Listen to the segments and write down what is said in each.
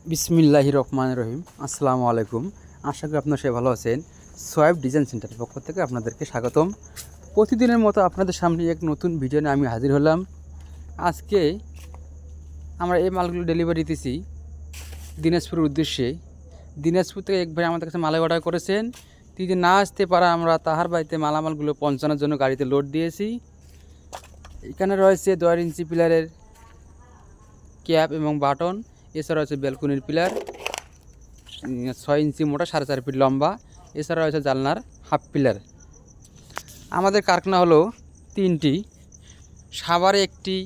বিসমিল্লাহির রহমানির রহিম। আসসালামু আলাইকুম। আশা করি আপনারা সবাই ভালো আছেন। সোয়াইব ডিজাইন সেন্টারের পক্ষ থেকে আপনাদেরকে স্বাগতম। প্রতিদিনের মতো আপনাদের সামনে এক নতুন ভিডিও নিয়ে আমি হাজির হলাম। আজকে আমরা এই মালগুলো ডেলিভারি দিতেছি দিনাজপুরের উদ্দেশ্যে। দিনাজপুর থেকে এক ভাই আমাদের কাছে মাল অর্ডার করেছেন। তিনি যদি না আসতে পারা আমরা তাহার বাড়িতে মালামালগুলো পৌঁছানোর জন্য গাড়িতে লোড দিয়েছি। এখানে রয়েছে 2 ইঞ্চি পিলারের ক্যাপ এবং বাটন, এছাড়া রয়েছে ব্যালকনির পিলার 6 ইঞ্চি মোটা 4.5 ফিট লম্বা, এছাড়া রয়েছে জানলার হাফ পিলার। আমাদের কারখানা হলো 3টি, সাভারে একটি,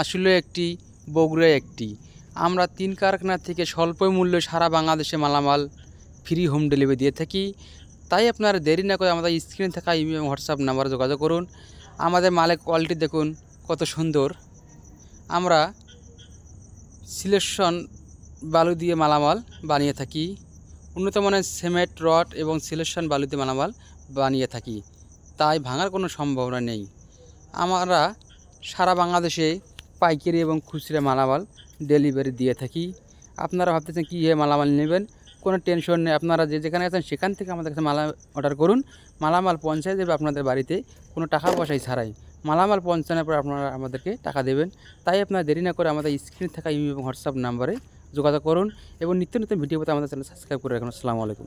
আশুলিয়ায় একটি, বগুড়ায় একটি। আমরা 3 কারখানা থেকে স্বল্প মূল্যে সারা বাংলাদেশে মালামাল ফ্রি হোম ডেলিভারি দিয়ে থাকি। তাই আপনারা দেরি না করে আমাদের স্ক্রিনে থাকা ইমেল এবং হোয়াটসঅ্যাপ নাম্বারে যোগাযোগ করুন। আমাদের মালের কোয়ালিটি দেখুন কত সুন্দর। আমরা সিলেকশন বালু দিয়ে মালামাল বানিয়ে থাকি। উন্নত মানের সিমেন্ট রড এবং সিলেকশন বালু দিয়ে মালামাল বানিয়ে থাকি, তাই ভাঙার কোনো সম্ভাবনা নেই। আমরা সারা বাংলাদেশে পাইকারি এবং খুচরা মালামাল ডেলিভারি দিয়ে থাকি। আপনারা ভাবতেছেন কীভাবে মালামাল নেবেন, কোনো টেনশন নেই। আপনারা যেখানে আছেন সেখান থেকে আমাদের কাছে মালামাল অর্ডার করুন। মালামাল পৌঁছায় দেবে আপনাদের বাড়িতে কোনো টাকা পয়সাই ছাড়াই। মালামাল পৌঁছানোর পর আপনারা আমাদেরকে টাকা দেবেন। তাই আপনারা দেরি না করে আমাদের স্ক্রিনে থাকা ইমেল এবং হোয়াটসঅ্যাপ নাম্বারে যোগাযোগ করুন এবং নিত্য নতুন ভিডিও পেতে আমাদের চ্যানেল সাবস্ক্রাইব করে রাখুন। আসসালামু আলাইকুম।